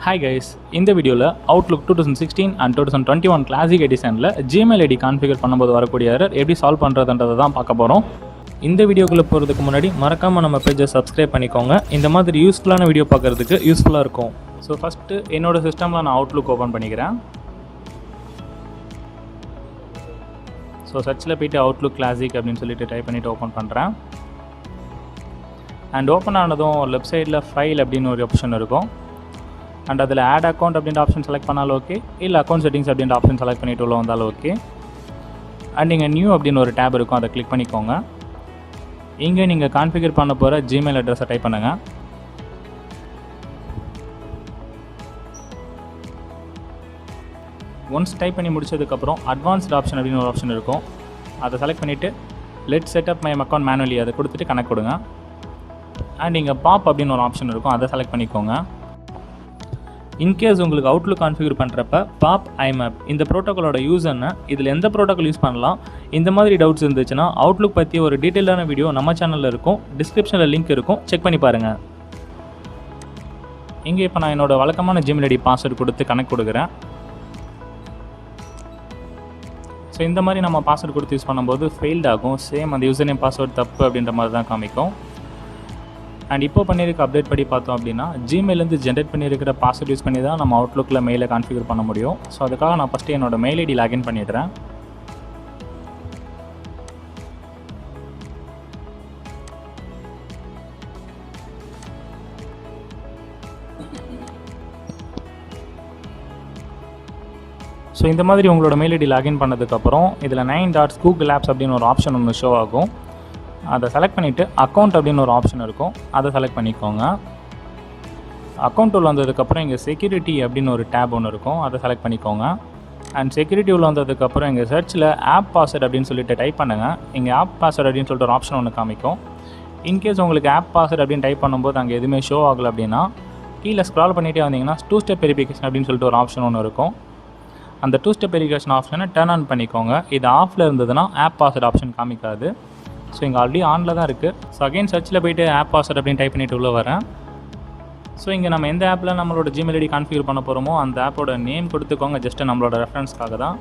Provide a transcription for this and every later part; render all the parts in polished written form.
Hi guys, இந்த வீடியோவில் Outlook 2016 and 2021 Classic Editionல Gmail ID configure பண்ணும்போது வரக்கூடிய எரர் எப்படி சால்வ் பண்ணுறதுன்றதை தான் பார்க்க போகிறோம். இந்த வீடியோக்குள்ளே போகிறதுக்கு முன்னாடி மறக்காமல் நம்ம பேஜை சப்ஸ்கிரைப் பண்ணிக்கோங்க. இந்த மாதிரி யூஸ்ஃபுல்லான வீடியோ பார்க்குறதுக்கு யூஸ்ஃபுல்லாக இருக்கும். ஸோ ஃபஸ்ட்டு என்னோடய சிஸ்டமில் நான் Outlook ஓப்பன் பண்ணிக்கிறேன். ஸோ சர்ச்சில் போய்ட்டு Outlook Classic அப்படின்னு சொல்லிட்டு டைப் பண்ணிவிட்டு ஓப்பன் பண்ணுறேன். அண்ட் ஓப்பன் ஆனதும் லெஃப்ட் சைடில் ஃபைல் அப்படின்னு ஒரு ஆப்ஷன் இருக்கும். அண்ட் அதில் ஆட் அக்கௌண்ட் அப்படின்ற ஆப்ஷன் செலக்ட் பண்ணாலும் ஓகே, இல்லை அக்கௌண்ட் செட்டிங்ஸ் அப்படின்ற ஆப்ஷன் செலக்ட் பண்ணிட்டு உள்ள வந்தாலும் ஓகே. அண்ட் இங்கே நியூ அப்படின்னு ஒரு டேப் இருக்கும், அதை கிளிக் பண்ணிக்கோங்க. இங்கே நீங்கள் கான்ஃபிகர் பண்ண போகிற ஜிமெயில் அட்ரஸை டைப் பண்ணுங்கள். ஒன்ஸ் டைப் பண்ணி முடிச்சதுக்கப்புறம் அட்வான்ஸ்ட் ஆப்ஷன் அப்படின்னு ஒரு ஆப்ஷன் இருக்கும், அதை செலக்ட் பண்ணிவிட்டு let setup my account manually அதை கொடுத்துட்டு கனெக்ட் கொடுங்க. அண்ட் இங்கே பாப் அப்படின்னு ஒரு ஆப்ஷன் இருக்கும், அதை செலக்ட் பண்ணிக்கோங்க. இன்கேஸ் உங்களுக்கு அவுட்லுக் கான்ஃபிகர் பண்ணுறப்ப பாப் ஐமேப் இந்த ப்ரோட்டோக்காலோட யூசர்னு இதில் எந்த ப்ரோட்டோக்கால் யூஸ் பண்ணலாம், இந்த மாதிரி டவுட்ஸ் இருந்துச்சுன்னா அவுட்லுக் பற்றி ஒரு டீட்டெயிலான வீடியோ நம்ம சேனலில் இருக்கும், டிஸ்கிரிப்ஷனில் லிங்க் இருக்கும், செக் பண்ணி பாருங்கள். இங்கே இப்போ நான் என்னோடய வழக்கமான ஜிமெயில் ஐடி பாஸ்வேர்டு கொடுத்து கனெக்ட் கொடுக்குறேன். ஸோ இந்த மாதிரி நம்ம பாஸ்வேர்டு கொடுத்து யூஸ் பண்ணும்போது ஃபெயில்ட் ஆகும், சேம் அந்த யூசர் நேம் பாஸ்வேர்டு தப்பு அப்படின்ற மாதிரி தான் காமிக்கும். அண்ட் இப்போ பண்ணியிருக்க அப்டேட் படி பார்த்தோம் அப்படின்னா ஜிமெயிலேருந்து ஜென்ரேட் பண்ணியிருக்கிற பாஸ்வேர்ட் யூஸ் பண்ணி தான் நம்ம அவுட்லுக்கில் மெயிலை கான்ஃபிகர் பண்ண முடியும். ஸோ அதுக்காக நான் ஃபஸ்ட்டு என்னோடய மெயில் ஐடி லாகின் பண்ணிடுறேன். ஸோ இந்த மாதிரி உங்களோட மெயில் ஐடி லாகின் பண்ணதுக்கப்புறம் இதில் 9 டாட்ஸ் கூகுள் ஆப்ஸ் அப்படின்னு ஒரு ஆப்ஷன் ஒன்று ஷோ ஆகும். அதை செலக்ட் பண்ணிவிட்டு அக்கௌண்ட் அப்படின்னு ஒரு ஆப்ஷன் இருக்கும், அதை செலக்ட் பண்ணிக்கோங்க. அக்கௌண்ட் உள்ள வந்ததுக்கப்புறம் இங்கே செக்யூரிட்டி அப்படின்னு ஒரு டேப் ஒன்று இருக்கும், அதை செலக்ட் பண்ணிக்கோங்க. அண்ட் செக்யூரிட்டி உள்ள வந்ததுக்கப்புறம் இங்கே சர்ச்சில் ஆப் பாஸ்வேர்ட் அப்படின்னு சொல்லிட்டு டைப் பண்ணுங்கள். இங்கே ஆப் பாஸ்வேர்ட் அப்படின்னு சொல்லிட்டு ஒரு ஆப்ஷன் ஒன்று காமிக்கும். இன்கேஸ் உங்களுக்கு ஆப் பாஸ்வேர்ட் அப்படின்னு டைப் பண்ணும்போது அங்கே எதுவுமே ஷோ ஆகலை அப்படின்னா கீழே ஸ்க்ரால் பண்ணிகிட்டே வந்தீங்கன்னா 2 ஸ்டெப் வெரிஃபிகேஷன் அப்படின்னு சொல்லிட்டு ஒரு ஆப்ஷன் ஒன்று இருக்கும். அந்த 2 ஸ்டெப் வெரிஃபிகேஷன் ஆப்ஷனை டர்ன் ஆன் பண்ணிக்கோங்க. இது ஆஃபில் இருந்ததுன்னா ஆப் பாஸ்வேர்ட் ஆப்ஷன் காமிக்காது. ஸோ இங்கே ஆல்ரெடி ஆனில் தான் இருக்குது. ஸோ அகைன் சர்ச்சில் போய்ட்டு ஆப் பாஸ்வேர்ட் அப்படின்னு டைப் பண்ணிட்டு உள்ளே வரேன். ஸோ இங்கே நம்ம எந்த ஆப்பில் நம்மளோட ஜிமெயில் ஐடி கான்ஃபிகர் பண்ண போகிறோமோ அந்த ஆப்போட நேம் கொடுத்துக்கோங்க, ஜஸ்ட்டு நம்மளோட ரெஃபரன்ஸ்க்காக தான்.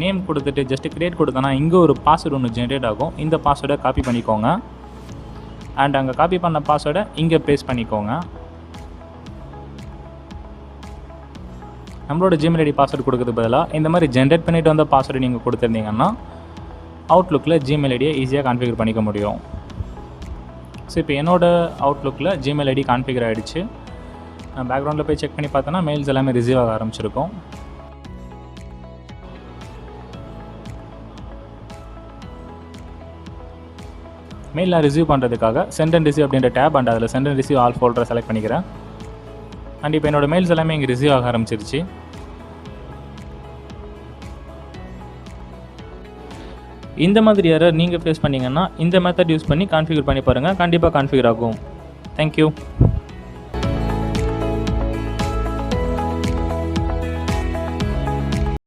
நேம் கொடுத்துட்டு ஜஸ்ட்டு கிரியேட் கொடுத்தோன்னா இங்கே ஒரு பாஸ்வேர்டு ஒன்று ஜென்ரேட் ஆகும், இந்த பாஸ்வேர்டை காப்பி பண்ணிக்கோங்க. அண்ட் அங்கே காப்பி பண்ண பாஸ்வேர்டை இங்கே பேஸ்ட் பண்ணிக்கோங்க. நம்மளோட ஜிமெயில் ஐடி பாஸ்வேர்டு கொடுக்குறது பதிலாக இந்த மாதிரி ஜென்ரேட் பண்ணிவிட்டு வந்த பாஸ்வேர்டு நீங்கள் கொடுத்துருந்தீங்கன்னா அவுட்லுக்கில் ஜிமெயில் ஐடியை ஈஸியாக கான்ஃபிகர் பண்ணிக்க முடியும். ஸோ இப்போ என்னோடய அவுட்லுக்கில் ஜிமெயில் ஐடி கான்ஃபிகர் ஆகிடுச்சு. நான் பேக்ரவுண்டில் போய் செக் பண்ணி பார்த்தோன்னா மெயில்ஸ் எல்லாமே ரிசீவ் ஆக ஆரம்பிச்சிருக்கும். மெயிலில் ரிசீவ் பண்ணுறதுக்காக சென்ட் அண்ட் ரிசீவ் அப்படின்ற டேப் அண்ட் அதில் சென்ட் அண்ட் ரிசீவ் ஆல் ஃபோல்டரை செலக்ட் பண்ணிக்கிறேன். அண்ட் இப்போ என்னோடய மெயில்ஸ் எல்லாமே இங்கே ரிசீவ் ஆக ஆரம்பிச்சிருச்சு. இந்த மாதிரி எரர் நீங்கள் ஃபேஸ் பண்ணிங்கன்னா இந்த மெத்தட் யூஸ் பண்ணி கான்ஃபிகர் பண்ணி பாருங்கள், கண்டிப்பாக கான்ஃபிகர் ஆகும். தேங்க்யூ.